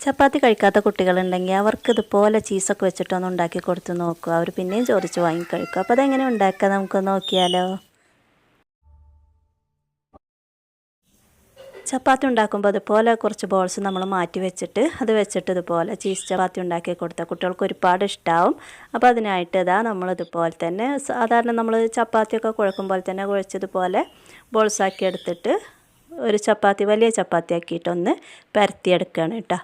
ചപ്പാത്തി കഴിക്കാത്ത കുട്ടികളുണ്ടെങ്കിൽ അവർക്ക് ഇതുപോലെ ചീസൊക്കെ വെച്ചിട്ടൊന്ന് ഉണ്ടാക്കി കൊടുത്ത് നോക്കുക. അവർ പിന്നെയും ചോദിച്ച് വാങ്ങിക്കഴിക്കും. അപ്പോൾ അതെങ്ങനെ ഉണ്ടാക്കുക നമുക്ക് നോക്കിയാലോ. ചപ്പാത്തി ഉണ്ടാക്കുമ്പോൾ അതുപോലെ കുറച്ച് ബോൾസ് നമ്മൾ മാറ്റി വെച്ചിട്ട് അത് വെച്ചിട്ട് ഇതുപോലെ ചീസ് ചപ്പാത്തി ഉണ്ടാക്കി കൊടുത്താൽ കുട്ടികൾക്ക് ഒരുപാട് ഇഷ്ടമാവും. അപ്പോൾ അതിനായിട്ട് നമ്മളിതുപോലെ തന്നെ സാധാരണ നമ്മൾ ചപ്പാത്തിയൊക്കെ കുഴക്കുമ്പോൾ തന്നെ കുഴച്ചതുപോലെ ബോൾസാക്കി എടുത്തിട്ട് ഒരു ചപ്പാത്തി വലിയ ചപ്പാത്തി ആക്കിയിട്ടൊന്ന് പരത്തിയെടുക്കുകയാണ് കേട്ടോ.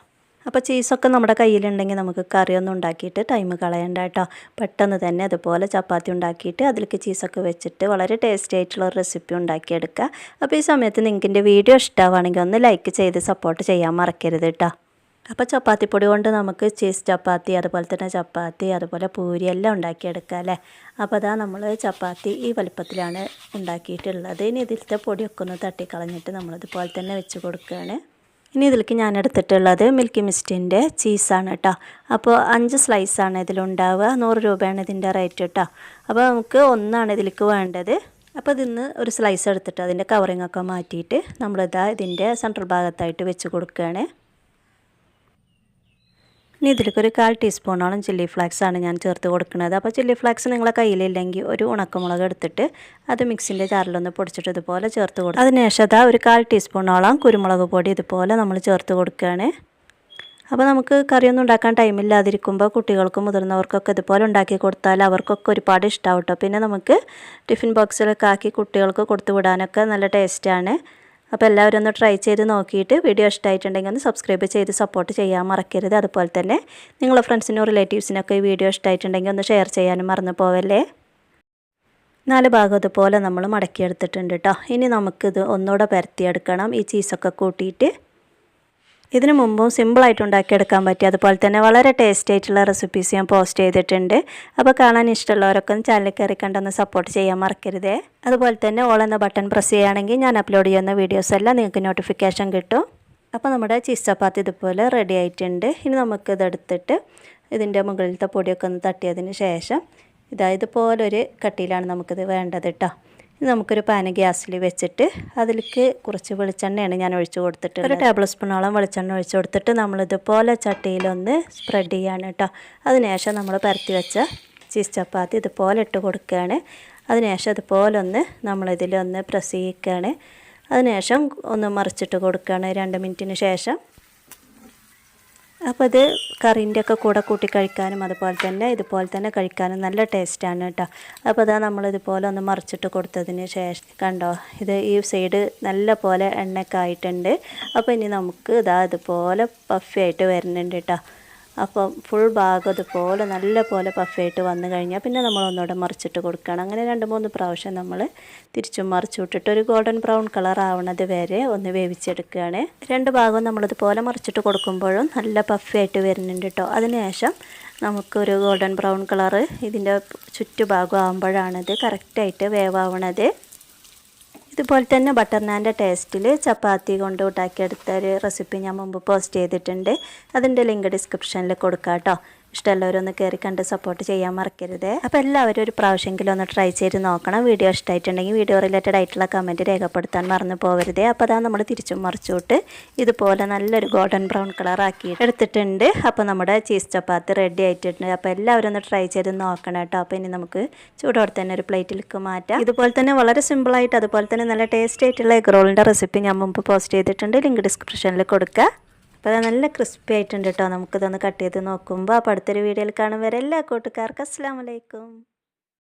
അപ്പോൾ ചീസൊക്കെ നമ്മുടെ കയ്യിലുണ്ടെങ്കിൽ നമുക്ക് കറിയൊന്നും ഉണ്ടാക്കിയിട്ട് ടൈം കളയണ്ട കേട്ടോ. പെട്ടെന്ന് തന്നെ അതുപോലെ ചപ്പാത്തി ഉണ്ടാക്കിയിട്ട് അതിലേക്ക് ചീസൊക്കെ വെച്ചിട്ട് വളരെ ടേസ്റ്റി ആയിട്ടുള്ള ഒരു റെസിപ്പി ഉണ്ടാക്കിയെടുക്കുക. അപ്പോൾ ഈ സമയത്ത് നിങ്ങൾക്ക് എൻ്റെ വീഡിയോ ഇഷ്ടമാണെങ്കിൽ ഒന്ന് ലൈക്ക് ചെയ്ത് സപ്പോർട്ട് ചെയ്യാൻ മറക്കരുത് കേട്ടോ. അപ്പോൾ ചപ്പാത്തിപ്പൊടി കൊണ്ട് നമുക്ക് ചീസ് ചപ്പാത്തി അതുപോലെ തന്നെ ചപ്പാത്തി അതുപോലെ പൂരി എല്ലാം ഉണ്ടാക്കിയെടുക്കുക അല്ലേ. അപ്പോൾ നമ്മൾ ചപ്പാത്തി ഈ വലുപ്പത്തിലാണ് ഉണ്ടാക്കിയിട്ടുള്ളത്. ഇനി ഇതിലത്തെ പൊടിയൊക്കെ ഒന്ന് തട്ടിക്കളഞ്ഞിട്ട് നമ്മളിതുപോലെ തന്നെ വെച്ച് കൊടുക്കുകയാണ്. ഇനി ഇതിലേക്ക് ഞാൻ എടുത്തിട്ടുള്ളത് മിൽക്കി മിസ്റ്റിൻ്റെ ചീസാണ് കേട്ടോ. അപ്പോൾ 5 സ്ലൈസാണ് ഇതിലുണ്ടാവുക. 100 രൂപയാണ് ഇതിൻ്റെ റേറ്റ് കേട്ടോ. അപ്പോൾ നമുക്ക് ഒന്നാണ് ഇതിലേക്ക് വേണ്ടത്. അപ്പോൾ ഇതിന്ന് ഒരു സ്ലൈസ് എടുത്തിട്ട് അതിൻ്റെ കവറിങ്ങൊക്കെ മാറ്റിയിട്ട് ഇതിൻ്റെ സെൻട്രൽ ഭാഗത്തായിട്ട് വെച്ച് കൊടുക്കുകയാണ്. ഇനി ഇതിലേക്കൊരു 1/4 ടീസ്പൂണോളം ചില്ലി ഫ്ലേക്സാണ് ഞാൻ ചേർത്ത് കൊടുക്കുന്നത്. അപ്പോൾ ചില്ലി ഫ്ലേക്സ് നിങ്ങളെ കയ്യിലില്ലെങ്കിൽ ഒരു ഉണക്കമുളക് എടുത്തിട്ട് അത് മിക്സിൻ്റെ ജാറിലൊന്ന് പൊടിച്ചിട്ട് ഇതുപോലെ ചേർത്ത് കൊടുക്കും. അതിനുശേഷം ഒരു 1/4 ടീസ്പൂണോളം കുരുമുളക് പൊടി ഇതുപോലെ നമ്മൾ ചേർത്ത് കൊടുക്കുകയാണ്. അപ്പോൾ നമുക്ക് കറിയൊന്നും ഉണ്ടാക്കാൻ ടൈമില്ലാതിരിക്കുമ്പോൾ കുട്ടികൾക്കും മുതിർന്നവർക്കൊക്കെ ഇതുപോലെ ഉണ്ടാക്കി കൊടുത്താൽ അവർക്കൊക്കെ ഒരുപാട് ഇഷ്ടമാവും കേട്ടോ. പിന്നെ നമുക്ക് ടിഫിൻ ബോക്സിലൊക്കെ ആക്കി കുട്ടികൾക്ക് കൊടുത്തു വിടാനൊക്കെ നല്ല ടേസ്റ്റാണ്. അപ്പോൾ എല്ലാവരും ഒന്ന് ട്രൈ ചെയ്ത് നോക്കിയിട്ട് വീഡിയോ ഇഷ്ടമായിട്ടുണ്ടെങ്കിൽ ഒന്ന് സബ്സ്ക്രൈബ് ചെയ്ത് സപ്പോർട്ട് ചെയ്യാൻ മറക്കരുത്. അതുപോലെ തന്നെ നിങ്ങളുടെ ഫ്രണ്ട്സിനും റിലേറ്റീവ്സിനൊക്കെ ഈ വീഡിയോ ഇഷ്ടമായിട്ടുണ്ടെങ്കിൽ ഒന്ന് ഷെയർ ചെയ്യാനും മറന്നു പോവല്ലേ. 4 ഭാഗം ഇതുപോലെ നമ്മൾ മടക്കിയെടുത്തിട്ടുണ്ട് കേട്ടോ. ഇനി നമുക്കിത് ഒന്നുകൂടെ പരത്തിയെടുക്കണം ഈ ചീസൊക്കെ കൂട്ടിയിട്ട്. ഇതിനു മുമ്പും സിമ്പിളായിട്ട് ഉണ്ടാക്കിയെടുക്കാൻ പറ്റി അതുപോലെ തന്നെ വളരെ ടേസ്റ്റി ആയിട്ടുള്ള റെസിപ്പീസ് ഞാൻ പോസ്റ്റ് ചെയ്തിട്ടുണ്ട്. അപ്പോൾ കാണാൻ ഇഷ്ടമുള്ളവരൊക്കെ ഒന്ന് ചാനൽ കയറി കണ്ടൊന്ന് സപ്പോർട്ട് ചെയ്യാൻ മറക്കരുതേ. അതുപോലെ തന്നെ ഓൾ എന്ന ബട്ടൺ പ്രസ് ചെയ്യുകയാണെങ്കിൽ ഞാൻ അപ്ലോഡ് ചെയ്യുന്ന വീഡിയോസ് എല്ലാം നിങ്ങൾക്ക് നോട്ടിഫിക്കേഷൻ കിട്ടും. അപ്പോൾ നമ്മുടെ ചീസ് ചപ്പാത്തി ഇതുപോലെ റെഡി ആയിട്ടുണ്ട്. ഇനി നമുക്കിതെടുത്തിട്ട് ഇതിൻ്റെ മുകളിലത്തെ പൊടിയൊക്കെ ഒന്ന് തട്ടിയതിന് ശേഷം ഇതുപോലൊരു കട്ടിയിലാണ് നമുക്കിത് വേണ്ടത് കേട്ടോ. നമുക്കൊരു പാന് ഗ്യാസിൽ വെച്ചിട്ട് അതിലേക്ക് കുറച്ച് വെളിച്ചെണ്ണയാണ് ഞാൻ ഒഴിച്ച് കൊടുത്തിട്ട് 1 ടേബിൾ സ്പൂണോളം വെളിച്ചെണ്ണ ഒഴിച്ച് കൊടുത്തിട്ട് നമ്മളിതുപോലെ ചട്ടിയിലൊന്ന് സ്പ്രെഡ് ചെയ്യാണ് കേട്ടോ. അതിനുശേഷം നമ്മൾ പരത്തി വെച്ച ചീസ് ചപ്പാത്തി ഇതുപോലെ ഇട്ട് കൊടുക്കുകയാണ്. അതിനുശേഷം ഇതുപോലെ ഒന്ന് നമ്മളിതിലൊന്ന് പ്രസ് ചെയ്യിക്കുകയാണ്. അതിനുശേഷം ഒന്ന് മറിച്ചിട്ട് കൊടുക്കുകയാണ് 2 മിനിറ്റിന് ശേഷം. അപ്പോൾ ഇത് കറീൻ്റെയൊക്കെ കൂടെ കൂട്ടി കഴിക്കാനും അതുപോലെ തന്നെ ഇതുപോലെ തന്നെ കഴിക്കാനും നല്ല ടേസ്റ്റാണ് കേട്ടോ. അപ്പോൾ നമ്മളിതുപോലെ ഒന്ന് മറിച്ചിട്ട് കൊടുത്തതിന് ശേഷം കണ്ടോ ഈ സൈഡ് നല്ല പോലെ എണ്ണയൊക്കെ ആയിട്ടുണ്ട്. അപ്പോൾ ഇനി നമുക്ക് ഇതുപോലെ പഫി ആയിട്ട് വരുന്നുണ്ട് കേട്ടോ. അപ്പോൾ ഫുൾ ഭാഗം ഇതുപോലെ നല്ല പോലെ പഫയായിട്ട് വന്നു കഴിഞ്ഞാൽ പിന്നെ നമ്മൾ ഒന്നുകൂടെ മറിച്ചിട്ട് കൊടുക്കണം. അങ്ങനെ 2-3 പ്രാവശ്യം നമ്മൾ തിരിച്ചും മറിച്ചു വിട്ടിട്ട് ഒരു ഗോൾഡൻ ബ്രൗൺ കളർ ആവുന്നത് വരെ ഒന്ന് വേവിച്ചെടുക്കുകയാണ്. 2 ഭാഗവും നമ്മളിതുപോലെ മറിച്ചിട്ട് കൊടുക്കുമ്പോഴും നല്ല പഫയായിട്ട് വരുന്നുണ്ട് കേട്ടോ. അതിനുശേഷം നമുക്കൊരു ഗോൾഡൻ ബ്രൗൺ കളറ് ഇതിൻ്റെ ചുറ്റുഭാഗം ആകുമ്പോഴാണിത് കറക്റ്റായിട്ട് വേവാവണത്. ഇതുപോലെ തന്നെ ബട്ടർ നാൻ്റെ ടേസ്റ്റിൽ ചപ്പാത്തി കൊണ്ട് ഉണ്ടാക്കിയെടുത്ത ഒരു റെസിപ്പി ഞാൻ മുമ്പ് പോസ്റ്റ് ചെയ്തിട്ടുണ്ട്. അതിൻ്റെ ലിങ്ക് ഡിസ്ക്രിപ്ഷനിൽ കൊടുക്കാം കേട്ടോ. ഇഷ്ടമുള്ളവരൊന്ന് കയറി കണ്ട് സപ്പോർട്ട് ചെയ്യാൻ മറക്കരുത്. അപ്പോൾ എല്ലാവരും ഒരു പ്രാവശ്യമെങ്കിലും ഒന്ന് ട്രൈ ചെയ്ത് നോക്കണം. വീഡിയോ ഇഷ്ടമായിട്ടുണ്ടെങ്കിൽ വീഡിയോ റിലേറ്റഡ് ആയിട്ടുള്ള കമൻറ്റ് രേഖപ്പെടുത്താൻ മറന്നു പോകരുത്. അപ്പോൾ നമ്മൾ തിരിച്ചും മറിച്ചുവിട്ട് ഇതുപോലെ നല്ലൊരു ഗോൾഡൻ ബ്രൗൺ കളർ ആക്കി എടുത്തിട്ടുണ്ട്. അപ്പോൾ നമ്മുടെ ചീസ് ചപ്പാത്തി റെഡി ആയിട്ടുണ്ട്. അപ്പോൾ എല്ലാവരും ഒന്ന് ട്രൈ ചെയ്ത് നോക്കണം കേട്ടോ. അപ്പോൾ ഇനി നമുക്ക് ചൂടോടെ തന്നെ ഒരു പ്ലേറ്റിലേക്ക് മാറ്റാം. ഇതുപോലെ തന്നെ വളരെ സിമ്പിളായിട്ട് അതുപോലെ തന്നെ നല്ല ടേസ്റ്റി ആയിട്ടുള്ള എഗ് റോളിൻ്റെ റെസിപ്പി ഞാൻ മുമ്പ് പോസ്റ്റ് ചെയ്തിട്ടുണ്ട്. ലിങ്ക് ഡിസ്ക്രിപ്ഷനിൽ കൊടുക്കുക. അപ്പോൾ അത് നല്ല ക്രിസ്പി ആയിട്ടുണ്ട് കേട്ടോ. നമുക്കിതൊന്ന് കട്ട് ചെയ്ത് നോക്കുമ്പോൾ. അപ്പോൾ അടുത്തൊരു വീഡിയോയിൽ കാണും വരെ എല്ലാ കൂട്ടുകാർക്കും അസ്സലാമു അലൈക്കും.